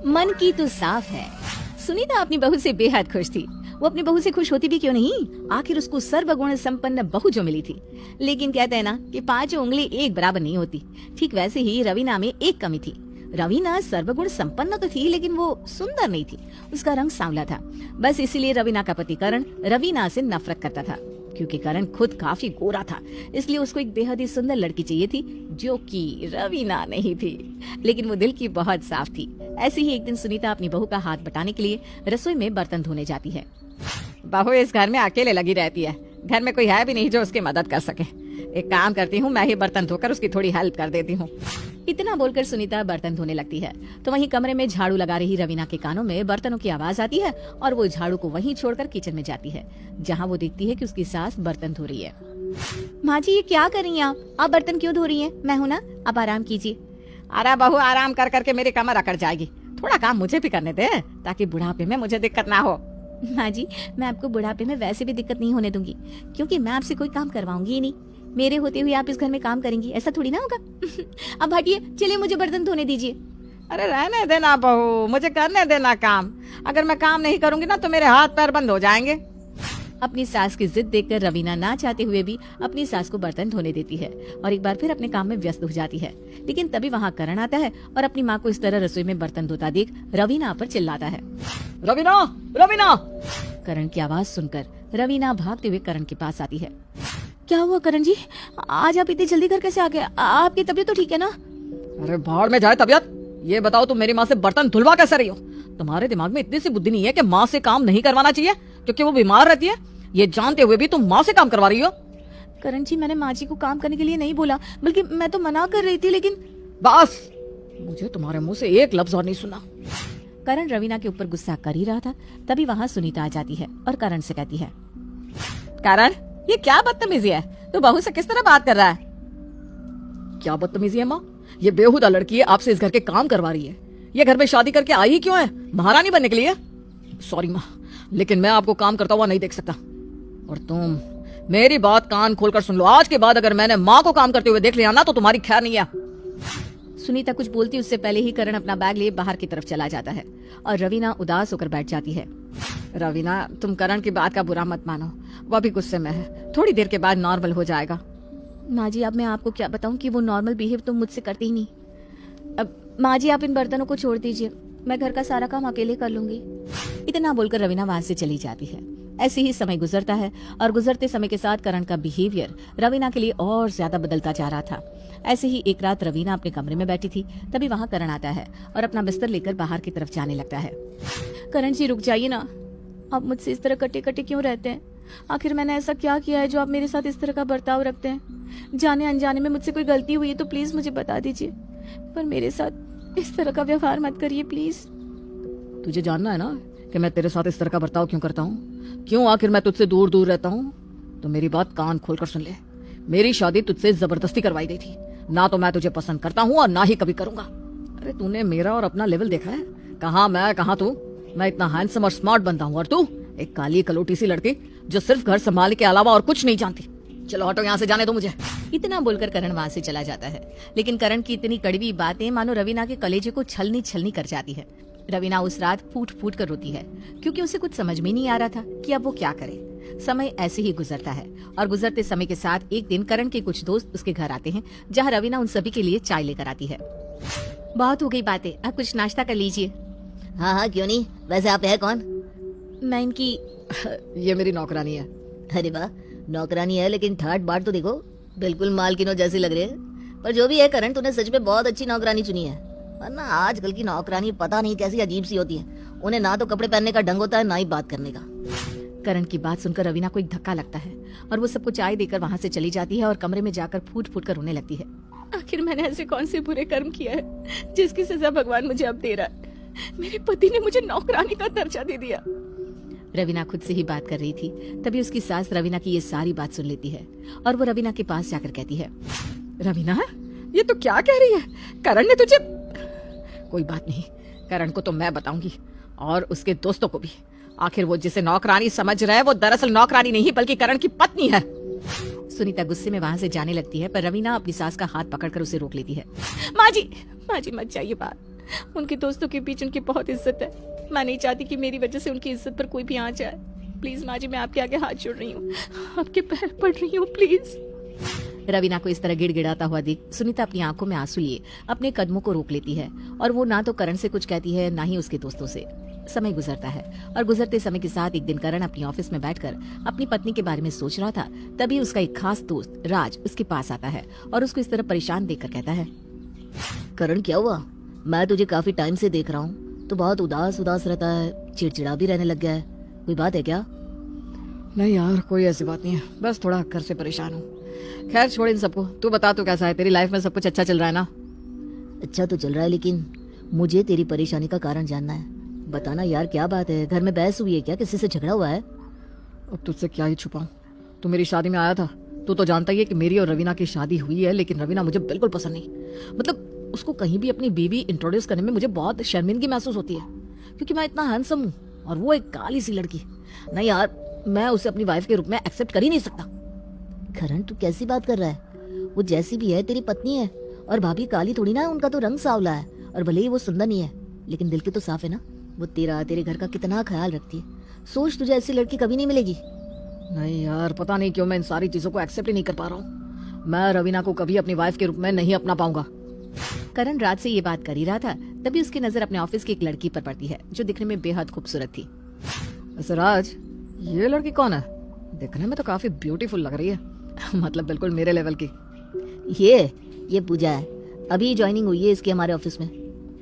मन की तो साफ है। सुनीता अपनी बहू से बेहद खुश थी। वो अपनी बहू से खुश होती भी क्यों नहीं, आखिर उसको सर्वगुण संपन्न बहू जो मिली थी। लेकिन कहते हैं ना कि पांचों उंगली एक बराबर नहीं होती। ठीक वैसे ही रवीना में एक कमी थी। रवीना सर्वगुण संपन्न तो थी, लेकिन वो सुंदर नहीं थी। उसका रंग सांवला था। बस इसीलिए रवीना का पति करण रवीना से नफरत करता था। क्योंकि करण खुद काफी गोरा था, इसलिए उसको एक बेहद ही सुंदर लड़की चाहिए थी, जो कि रवीना नहीं थी। लेकिन वो दिल की बहुत साफ थी। ऐसे ही एक दिन सुनीता अपनी बहू का हाथ बटाने के लिए रसोई में बर्तन धोने जाती है। बहू इस घर में अकेले लगी रहती है, घर में कोई है भी नहीं जो उसकी मदद कर सके। एक काम करती हूँ, मैं ही बर्तन धोकर उसकी थोड़ी हेल्प कर देती हूँ। इतना बोलकर सुनीता बर्तन धोने लगती है तो वहीं कमरे में झाड़ू लगा रही रवीना के कानों में बर्तनों की आवाज आती है और वो झाड़ू को वहीं छोड़कर किचन में जाती है, जहाँ वो देखती है कि उसकी सास बर्तन धो रही है। माँ जी, ये क्या कर रही हैं आप बर्तन क्यों धो रही हैं? मैं हूँ ना, आप आराम कीजिए। अरे बहू, आराम कर करके मेरी कमर अकड़ जाएगी। थोड़ा काम मुझे भी करने दे, ताकि बुढ़ापे में मुझे दिक्कत ना हो। माँ जी, मैं आपको बुढ़ापे में वैसे भी दिक्कत नहीं होने दूंगी, क्योंकि मैं आपसे कोई काम करवाऊंगी ही नहीं। मेरे होते हुए आप इस घर में काम करेंगी, ऐसा थोड़ी ना होगा। अब हटिए, चलिए मुझे बर्तन धोने दीजिए। अरे रहने देना बहू, मुझे करने देना काम। अगर मैं काम नहीं करूंगी ना तो मेरे हाथ पैर बंद हो जाएंगे। अपनी सास की जिद देखकर रवीना ना चाहते हुए भी अपनी सास को बर्तन धोने देती है और एक बार फिर अपने काम में व्यस्त हो जाती है। लेकिन तभी वहाँ करण आता है और अपनी माँ को इस तरह रसोई में बर्तन धोता देख रवीना पर चिल्लाता है। रवीना, रवीना! करण की आवाज सुनकर रवीना भागते हुए करण के पास आती है। क्या हुआ करण जी, आज आप इतनी जल्दी घर कैसे आ गए? आपकी तबीयत तो ठीक है ना? अरे भाड़ में जाए तबीयत। ये बताओ, तुम मेरी माँ से बर्तन धुलवा कैसे रही हो? तुम्हारे दिमाग में इतनी सी बुद्धि नहीं है कि माँ से काम नहीं करवाना चाहिए क्योंकि वो बीमार रहती है? ये जानते हुए भी तुम माँ से काम करवा रही हो। करण जी, मैंने माँ जी को काम करने के लिए नहीं बोला, बल्कि मैं तो मना कर रही थी। लेकिन बस, मुझे तुम्हारे मुंह से एक लफ्ज और नहीं सुना। करण रवीना के ऊपर गुस्सा कर ही रहा था, तभी वहाँ सुनीता आ जाती है और करण से कहती है। करण, ये क्या बदतमीजी है? तू बहू से किस तरह बात कर रहा है? क्या बदतमीजी है माँ? ये बेहुदा लड़की है, आपसे इस घर के काम करवा रही है। ये घर में शादी करके आई ही क्यों है? महारानी बनने के लिए? सॉरी माँ, लेकिन मैं आपको काम करता हुआ नहीं देख सकता। और तुम मेरी बात कान खोलकर सुन लो, आज के बाद अगर मैंने माँ को काम करते हुए देख लिया ना तो तुम्हारी खैर नहीं है। सुनीता कुछ बोलती उससे पहले ही करण अपना बैग लिए बाहर की तरफ चला जाता है और रवीना उदास होकर बैठ जाती है। रवीना, तुम करण की बात का बुरा मत मानो, वो अभी गुस्से में है, थोड़ी देर के बाद नॉर्मल हो जाएगा। माँ जी, अब मैं आपको क्या बताऊं कि वो नॉर्मल बिहेव तो मुझसे करती ही नहीं। अब माँ जी, आप इन बर्तनों को छोड़ दीजिए, मैं घर का सारा काम अकेले कर लूंगी। इतना बोलकर रवीना वहां से चली जाती है। ऐसे ही समय गुजरता है और गुजरते समय के साथ करण का बिहेवियर रवीना के लिए और ज्यादा बदलता जा रहा था। ऐसे ही एक रात रवीना अपने कमरे में बैठी थी, तभी वहां करण आता है और अपना बिस्तर लेकर बाहर की तरफ जाने लगता है। करण जी, रुक जाइए ना, आप मुझसे इस तरह कटे कटे क्यों रहते हैं? आखिर मैंने ऐसा क्या किया है जो आप मेरे साथ इस तरह का बर्ताव रखते हैं? जाने अनजाने में मुझसे कोई गलती हुई है तो प्लीज मुझे बता दीजिए, पर मेरे साथ इस तरह का व्यवहार मत करिए प्लीज। तुझे जानना है ना कि मैं तेरे साथ इस तरह का बर्ताव क्यों करता हूँ? क्यों आखिर मैं तुझसे दूर दूर रहता हूँ? तो मेरी बात कान खोलकर सुन ले। मेरी शादी तुझसे जबरदस्ती करवाई गई थी। ना तो मैं तुझे पसंद करता हूँ और ना ही कभी करूंगा। अरे तूने मेरा और अपना लेवल देखा है? कहाँ मैं, कहाँ तू? मैं इतना हैंडसम और स्मार्ट बनता हूँ और तू एक काली कलोटी सी लड़की जो सिर्फ घर संभालने के अलावा और कुछ नहीं जानती। चलो हटो, यहाँ से जाने दो मुझे। इतना बोलकर करण वहां से चला जाता है। लेकिन करण की इतनी कड़वी बातें मानो रवीना के कलेजे को छलनी छलनी कर जाती है। रवीना उस रात फूट फूट कर रोती है, क्योंकि उसे कुछ समझ में नहीं आ रहा था कि अब वो क्या करे। समय ऐसे ही गुजरता है और गुजरते समय के साथ एक दिन करण के कुछ दोस्त उसके घर आते हैं, जहाँ रवीना उन सभी के लिए चाय लेकर आती है। बहुत हो गई बातें, आप कुछ नाश्ता कर लीजिए। हाँ हाँ, क्यों नहीं। वैसे आप है कौन? मैं इनकी ये मेरी नौकरानी है। अरे वाह, नौकरानी है लेकिन ठाट बाट तो देखो, बिल्कुल मालकिनों जैसी लग रही है। पर जो भी है करण, तूने सच में बहुत अच्छी नौकरानी चुनी है। वरना आजकल की नौकरानी पता नहीं कैसी अजीब सी होती है। उन्हें ना तो कपड़े पहनने का ढंग होता है, ना ही बात करने का। करण की बात सुनकर रवीना को एक धक्का लगता है और वो सबको चाय देकर वहां से चली जाती है और कमरे में जाकर फूट फूट कर रोने लगती है। आखिर मैंने ऐसे कौन से बुरे कर्म किया है जिसकी सजा भगवान मुझे अब दे रहा है? मेरे पति ने मुझे नौकरानी का दर्जा दे दिया। रवीना खुद से ही बात कर रही थी, तभी उसकी सास रवीना की ये सारी बात सुन लेती है और वो रवीना के पास जाकर कहती है। रवीना, ये तो क्या कह रही है? करण ने तुझे? कोई बात नहीं, करण को तो मैं बताऊंगी और उसके दोस्तों को भी। आखिर वो जिसे नौकरानी समझ रहा है वो दरअसल नौकरानी नहीं बल्कि करण की पत्नी है। सुनीता गुस्से में वहां से जाने लगती है, पर रवीना अपनी सास का हाथ पकड़कर उसे रोक लेती है। माँ जी मत जाइए बात। उनके दोस्तों के बीच उनकी बहुत इज्जत है। मैं नहीं चाहती कि मेरी वजह से उनकी इज्जत पर कोई भी आ जाए। प्लीज माँ जी, मैं आपके आगे हाथ जोड़ रही हूँ, आपके पैर पड़ रही हूँ, प्लीज। रवीना को इस तरह गिड़गिड़ाता हुआ देख सुनीता अपनी आंखों में आंसू लिए अपने कदमों को रोक लेती है और वो ना तो करण से कुछ कहती है ना ही उसके दोस्तों से। समय गुजरता है और गुजरते समय के साथ एक दिन करण अपनी ऑफिस में बैठकर अपनी पत्नी के बारे में सोच रहा था। तभी उसका एक खास दोस्त राज उसके पास आता है और उसको इस तरह परेशान देखकर कहता है, करण क्या हुआ? मैं तुझे काफी टाइम से देख रहा हूँ, तो बहुत उदास उदास रहता है, चिड़चिड़ा भी रहने लग गया है। कोई बात है क्या? नहीं यार, कोई ऐसी बात नहीं है, बस थोड़ा घर से परेशान हूँ। खैर छोड़ इन सबको, तू बता तू कैसा है? तेरी लाइफ में सब कुछ अच्छा चल रहा है ना? अच्छा तो चल रहा है, लेकिन मुझे तेरी परेशानी का कारण जानना है। बताना यार, क्या बात है? घर में बहस हुई है क्या? किसी से झगड़ा हुआ है? अब तुझसे क्या ही छुपाऊं, तू मेरी शादी में आया था, तू तो जानता ही है कि मेरी और रवीना की शादी हुई है, लेकिन रवीना मुझे बिल्कुल पसंद नहीं। मतलब उसको कहीं भी अपनी बीवी इंट्रोड्यूस करने में मुझे बहुत शर्मिंदगी महसूस होती है, क्योंकि मैं इतना हैंडसम हूँ और वो एक काली सी लड़की। नहीं यार, मैं उसे अपनी वाइफ के रूप में एक्सेप्ट कर ही नहीं सकता। करण तू कैसी बात कर रहा है? वो जैसी भी है तेरी पत्नी है, और भाभी काली थोड़ी ना है, उनका तो रंग सांवला है, और भले ही वो सुंदर नहीं है लेकिन दिल की तो साफ है ना। वो तेरे घर का कितना ख्याल रखती है। सोच, तुझे ऐसी लड़की कभी नहीं मिलेगी। नहीं यार, पता नहीं क्यों मैं इन सारी चीजों को एक्सेप्ट ही नहीं कर पा रहा हूँ। मैं रवीना को कभी अपनी वाइफ के रूप में नहीं अपना पाऊंगा। करण रात से ये बात कर ही रहा था, तभी उसकी नजर अपने ऑफिस की एक लड़की पर पड़ती है जो दिखने में बेहद खूबसूरत थी। वैसे राज, ये लड़की कौन है? दिखने में तो काफी ब्यूटीफुल लग रही है। मतलब बिल्कुल मेरे लेवल की। ये पूजा है, अभी ज्वाइनिंग हुई है इसकी हमारे ऑफिस में।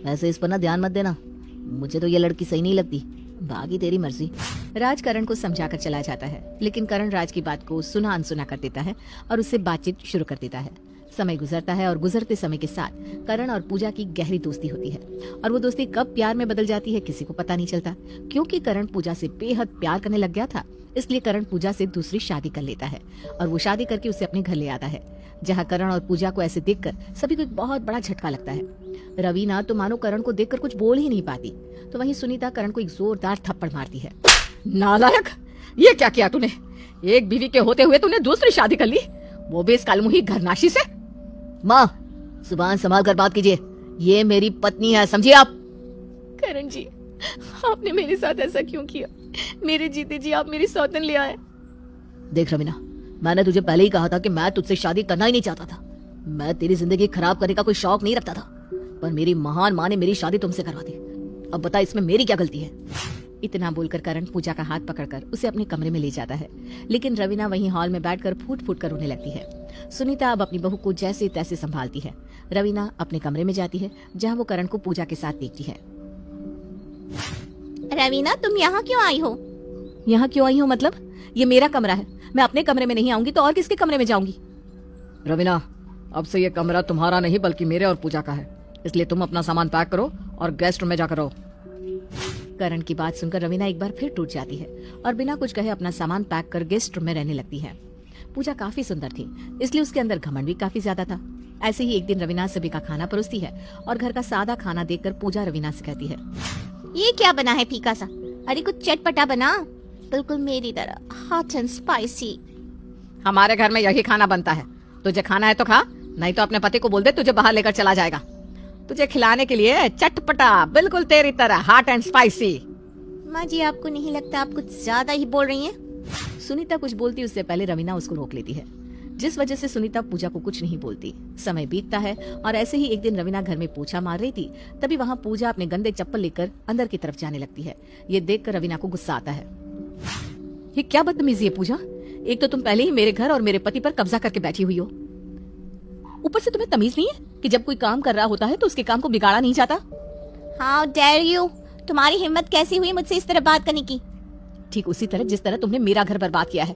वैसे इस पर ना ध्यान मत देना, मुझे तो ये लड़की सही नहीं लगती, बाकी तेरी मर्जी। राज करण को समझाकर चला जाता है, लेकिन करण राज की बात को सुना अनसुना कर देता है और उससे बातचीत शुरू कर देता है। समय गुजरता है और गुजरते समय के साथ करण और पूजा की गहरी दोस्ती होती है, और वो दोस्ती कब प्यार में बदल जाती है किसी को पता नहीं चलता। क्योंकि करण पूजा से बेहद प्यार करने लग गया था, इसलिए करण पूजा से दूसरी शादी कर लेता है और वो शादी करके उसे अपने घर ले आता है, जहाँ करण और पूजा को ऐसे देखकर सभी को एक बहुत बड़ा झटका लगता है। रवीना तो मानो करण को देखकर कुछ बोल ही नहीं पाती, तो वहीं सुनीता करण को एक जोरदार थप्पड़ मारती है। नालायक, ये क्या किया तूने? एक बीवी के होते हुए तूने दूसरी शादी कर ली, वो भी इस कालमुही घरनाशी से। माँ, जुबान संभाल कर बात कीजिए, ये मेरी पत्नी है, समझिए आप। करण जी, आपने मेरे साथ ऐसा क्यों किया? मेरे जीते जी आप मेरी सौतन ले आए। देख रवीना, मैंने तुझे पहले ही कहा था कि मैं तुझसे शादी करना ही नहीं चाहता था। मैं तेरी जिंदगी खराब करने का कोई शौक नहीं रखता था, पर मेरी महान माँ ने मेरी शादी तुमसे करवा दी। अब बता, इसमें मेरी क्या गलती है? इतना बोलकर करण पूजा का हाथ पकड़कर उसे अपने कमरे में ले जाता है, लेकिन रवीना वहीं हॉल में बैठकर फूट फूट कर रोने लगती है। सुनीता अब अपनी बहू को जैसे तैसे संभालती है। रवीना अपने कमरे में जाती है, जहाँ वो करण को पूजा के साथ देखती है। रवीना, तुम यहाँ क्यों आई हो? यहाँ क्यों आई हो मतलब? ये मेरा कमरा है, मैं अपने कमरे में नहीं आऊंगी तो और किसके कमरे में जाऊंगी? रवीना, अब से ये कमरा तुम्हारा नहीं बल्कि मेरे और पूजा का है, इसलिए तुम अपना सामान पैक करो और गेस्ट रूम में जाकर रहो। करण की बात सुनकर रवीना एक बार फिर टूट जाती है और बिना कुछ कहे अपना सामान पैक कर गेस्ट रूम में रहने लगती है। पूजा काफी सुंदर थी, इसलिए उसके अंदर घमंड भी काफी ज्यादा था। ऐसे ही एक दिन रवीना सभी का खाना परोसती है और घर का सादा खाना देखकर पूजा रवीना से कहती है, ये क्या बना है फीका सा? अरे कुछ चटपटा बना, बिल्कुल मेरी तरह, हॉट एंड स्पाइसी। हमारे घर में यही खाना बनता है, तुझे खाना है तो खा, नहीं तो अपने पति को बोल दे तुझे बाहर लेकर चला जाएगा। तुझे खिलाने के लिए चटपटा, बिल्कुल तेरी तरह, हॉट एंड स्पाइसी। माँ जी, आपको नहीं लगता आप कुछ ज्यादा ही बोल रही हैं? सुनीता कुछ बोलती उससे पहले रवीना उसको रोक लेती है, जिस वजह से सुनीता पूजा को कुछ नहीं बोलती। समय बीतता है और ऐसे ही एक दिन रवीना घर में पोछा मार रही थी, तभी वहाँ पूजा अपने गंदे चप्पल लेकर अंदर की तरफ जाने लगती है। ये देखकर रवीना को गुस्सा आता है। ये क्या बदतमीजी है पूजा? एक तो तुम पहले ही मेरे घर और मेरे पति पर कब्जा करके बैठी हुई हो, ऊपर से तुम्हें तमीज नहीं है कि जब कोई काम कर रहा होता है तो उसके काम को बिगाड़ा नहीं जाता। हाउ डेयर यू, तुम्हारी हिम्मत कैसी हुई मुझसे इस तरह बात करने की? ठीक उसी तरह जिस तरह तुमने मेरा घर बर्बाद किया है।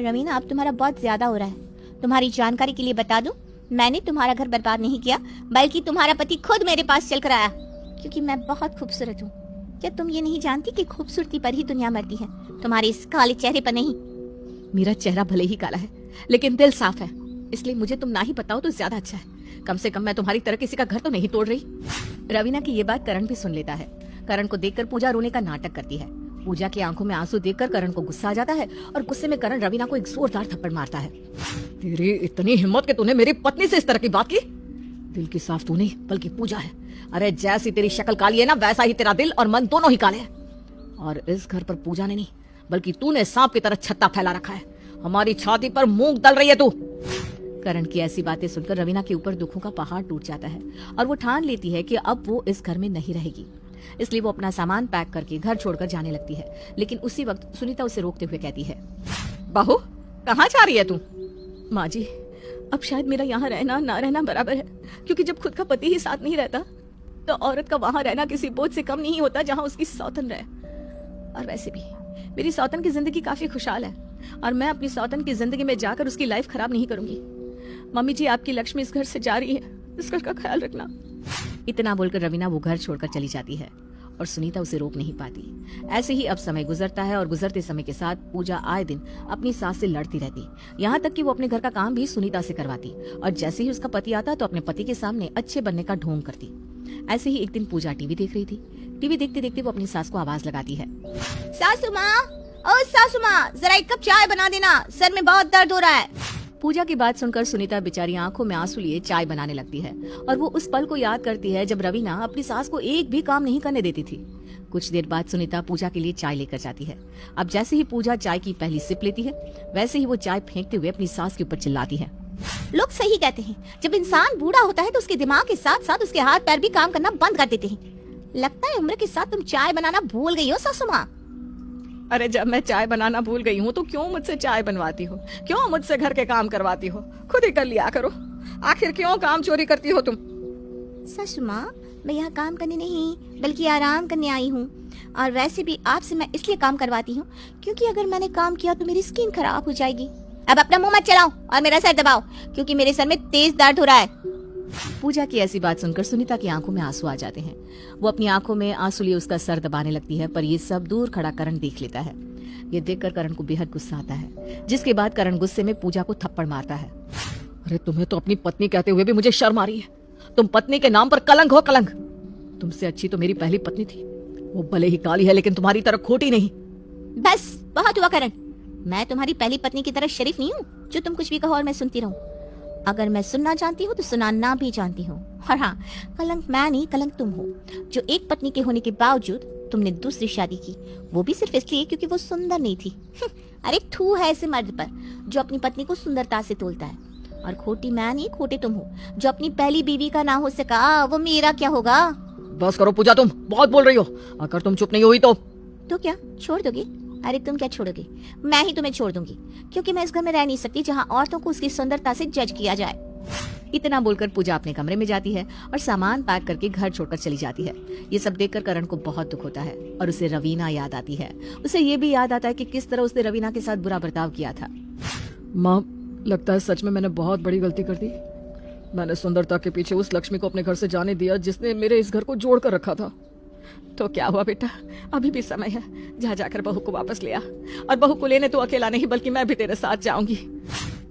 रवीना, अब तुम्हारा बहुत ज्यादा हो रहा है। तुम्हारी जानकारी के लिए बता दूं, मैंने तुम्हारा घर बर्बाद नहीं किया, बल्कि तुम्हारा पति खुद मेरे पास चल कर आया, क्योंकि मैं बहुत खूबसूरत हूँ। क्या तुम ये नहीं जानती कि खूबसूरती पर ही दुनिया मरती है, तुम्हारे इस काले चेहरे पर नहीं। मेरा चेहरा भले ही काला है, लेकिन दिल साफ है, इसलिए मुझे तुम ना ही बताओ तो ज्यादा अच्छा है। कम से कम मैं तुम्हारी तरह किसी का घर तो नहीं तोड़ रही। रवीना की ये बात करण भी सुन लेता है। करण को देखकर पूजा रोने का नाटक करती है। पूजा की आंखों में आंसू देखकर करण को गुस्सा आ जाता है और गुस्से में करण रवीना को एक जोरदार थप्पड़ मारता है। तेरी इतनी हिम्मत कि तूने मेरी पत्नी से इस तरह की बात की? दिल की साफ तू नहीं बल्कि पूजा है। अरे जैसी तेरी शक्ल काली है ना, वैसा ही तेरा दिल और मन दोनों ही काले हैं। और इस घर पर पूजा ने नहीं बल्कि तूने सांप की तरह छत्ता फैला रखा है। हमारी छाती पर मूंग दल रही है तू। करण की ऐसी बातें सुनकर रवीना के ऊपर दुखों का पहाड़ टूट जाता है और वो ठान लेती है कि अब वो इस घर में नहीं रहेगी। इसलिए वो अपना सामान पैक करके घर छोड़कर जाने लगती है। लेकिन उसी वक्त सुनीता उसे रोकते हुए कहती है, बहू कहाँ जा रही है तू? माँ जी, अब शायद मेरा यहाँ रहना ना रहना बराबर है, क्योंकि जब खुद का पति ही साथ नहीं रहता तो औरत का वहां रहना किसी बोझ से कम नहीं होता जहाँ उसकी सौतन रहे। और वैसे भी मेरी सौतन की जिंदगी काफी खुशहाल है और मैं अपनी सौतन की जिंदगी में जाकर उसकी लाइफ खराब नहीं करूंगी। मम्मी जी, आपकी लक्ष्मी इस घर से जा रही है, इस घर का ख्याल रखना। इतना बोलकर रवीना वो घर छोड़कर चली जाती है और सुनीता उसे रोक नहीं पाती। ऐसे ही अब समय गुजरता है और गुजरते समय के साथ पूजा आए दिन अपनी सास से लड़ती रहती, यहाँ तक कि वो अपने घर का काम भी सुनीता से करवाती और जैसे ही उसका पति आता तो अपने पति के सामने अच्छे बनने का ढोंग करती। ऐसे ही एक दिन पूजा टीवी देख रही थी। टीवी देखते देखते वो अपनी सास को आवाज लगाती है, सासू माँ, ओ सासू माँ, जरा एक कप चाय बना देना, सर में बहुत दर्द हो रहा है। पूजा की बात सुनकर सुनीता बेचारी आंखों में आंसू लिए चाय बनाने लगती है और वो उस पल को याद करती है जब रवीना अपनी सास को एक भी काम नहीं करने देती थी। कुछ देर बाद सुनीता पूजा के लिए चाय लेकर जाती है। अब जैसे ही पूजा चाय की पहली सिप लेती है वैसे ही वो चाय फेंकते हुए अपनी सास के ऊपर चिल्लाती है, लोग सही कहते हैं, जब इंसान बूढ़ा होता है तो उसके दिमाग के साथ साथ उसके हाथ पैर भी काम करना बंद कर देते हैं। लगता है उम्र के साथ तुम चाय बनाना भूल गई हो सासू माँ। अरे जब मैं चाय बनाना भूल गई हूँ तो क्यों मुझसे चाय बनवाती हो? क्यों मुझसे घर के काम करवाती हो? खुद ही कर लिया करो। आखिर क्यों काम चोरी करती हो तुम? सासू माँ, मैं यहाँ काम करने नहीं बल्कि आराम करने आई हूँ। और वैसे भी आपसे मैं इसलिए काम करवाती हूँ क्योंकि अगर मैंने काम किया तो मेरी स्किन खराब हो जाएगी। अब अपना मुंह मत चलाओ और मेरा सर दबाओ क्योंकि मेरे सर में तेज दर्द हो रहा है। पूजा की ऐसी बात सुनकर सुनीता की आंखों में आंसू आ जाते हैं। वो अपनी आंखों में आंसू लिए उसका सर दबाने लगती है, पर ये सब दूर खड़ा करण देख लेता है। ये देखकर करण को बेहद गुस्सा आता है, जिसके बाद करण गुस्से में पूजा को थप्पड़ मारता है। अरे तुम्हें तो अपनी पत्नी कहते हुए भी मुझे शर्म आ रही है। तुम पत्नी के नाम पर कलंक हो, कलंक। तुमसे अच्छी तो मेरी पहली पत्नी थी। वो भले ही काली है लेकिन तुम्हारी तरह खोटी नहीं। बस बहुत हुआ करण, मैं तुम्हारी पहली पत्नी की तरह शरीफ नहीं हूँ जो तुम कुछ भी कहो और मैं सुनती रहूं। अगर मैं सुनना जानती हूँ तो सुनाना भी जानती हूँ। और हाँ, कलंक मैं नहीं, कलंक तुम हो जो एक पत्नी के होने के बावजूद तुमने दूसरी शादी की, वो भी सिर्फ इसलिए क्योंकि वो सुंदर नहीं थी। अरे थू है ऐसे मर्द पर जो अपनी पत्नी को सुंदरता से तोलता है। और खोटी मैं नहीं, खोटे तुम हो जो अपनी पहली बीवी का ना हो सका, वो मेरा क्या होगा? बस करो पूजा, तुम बहुत बोल रही हो। अगर तुम चुप नहीं हुई तो क्या छोड़ दोगे? अरे तुम क्या छोड़ोगे, मैं ही तुम्हें छोड़ दूंगी क्योंकि मैं इस घर में रह नहीं सकती जहाँ औरतों को उसकी सुंदरता से जज किया जाए। इतना बोलकर पूजा अपने कमरे में जाती है और सामान पैक करके घर छोड़कर चली जाती है। ये सब देखकर करण को बहुत दुख होता है और उसे रवीना याद आती है। उसे ये भी याद आता है कि किस तरह उसने रवीना के साथ बुरा बर्ताव किया था। माँ, लगता है सच में मैंने बहुत बड़ी गलती कर दी। मैंने सुंदरता के पीछे उस लक्ष्मी को अपने घर से जाने दिया जिसने मेरे इस घर को जोड़ कर रखा था। तो क्या हुआ बेटा, अभी भी समय है, जा जाकर बहू को वापस ले आ। और बहू को लेने तो अकेला नहीं बल्कि मैं भी तेरे साथ जाऊंगी।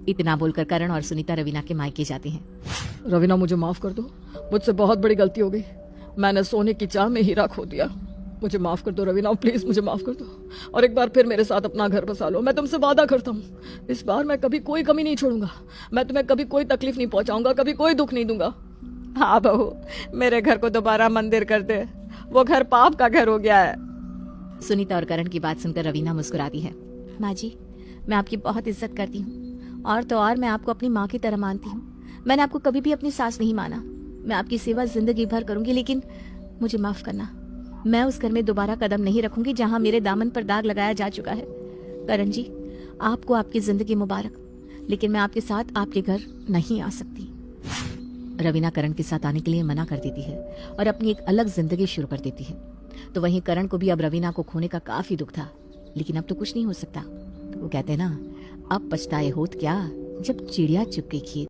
इतना बोलकर करण और सुनीता रवीना के मायके जाते हैं। रवीना, मुझे माफ कर दो, मुझसे बहुत बड़ी गलती हो गई। मैंने सोने की चाह में हीरा खो दिया। मुझे माफ कर दो रवीना, प्लीज मुझे माफ कर दो और एक बार फिर मेरे साथ अपना घर बसा लो। मैं तुमसे वादा करता हूँ, इस बार मैं कभी कोई कमी नहीं छोड़ूंगा। मैं तुम्हें कभी कोई तकलीफ नहीं पहुंचाऊंगा, कभी कोई दुख नहीं दूंगा। हाँ बहू, मेरे घर को दोबारा मंदिर कर दे, वो घर पाप का घर हो गया है। सुनीता और करण की बात सुनकर रवीना मुस्कुराती है। माँ जी, मैं आपकी बहुत इज्जत करती हूँ और तो और मैं आपको अपनी माँ की तरह मानती हूँ। मैंने आपको कभी भी अपनी सास नहीं माना। मैं आपकी सेवा जिंदगी भर करूंगी, लेकिन मुझे माफ करना। मैं उस घर में दोबारा कदम नहीं रखूंगी जहाँ मेरे दामन पर दाग लगाया जा चुका है। करण जी, आपको आपकी जिंदगी मुबारक, लेकिन मैं आपके साथ आपके घर नहीं आ सकती। रवीना करण के साथ आने के लिए मना कर देती है और अपनी एक अलग जिंदगी शुरू कर देती है। तो वहीं करण को भी अब रवीना को खोने का काफी दुख था, लेकिन अब तो कुछ नहीं हो सकता। तो वो कहते हैं ना, अब पछताए होत क्या जब चिड़िया चुग गई खेत।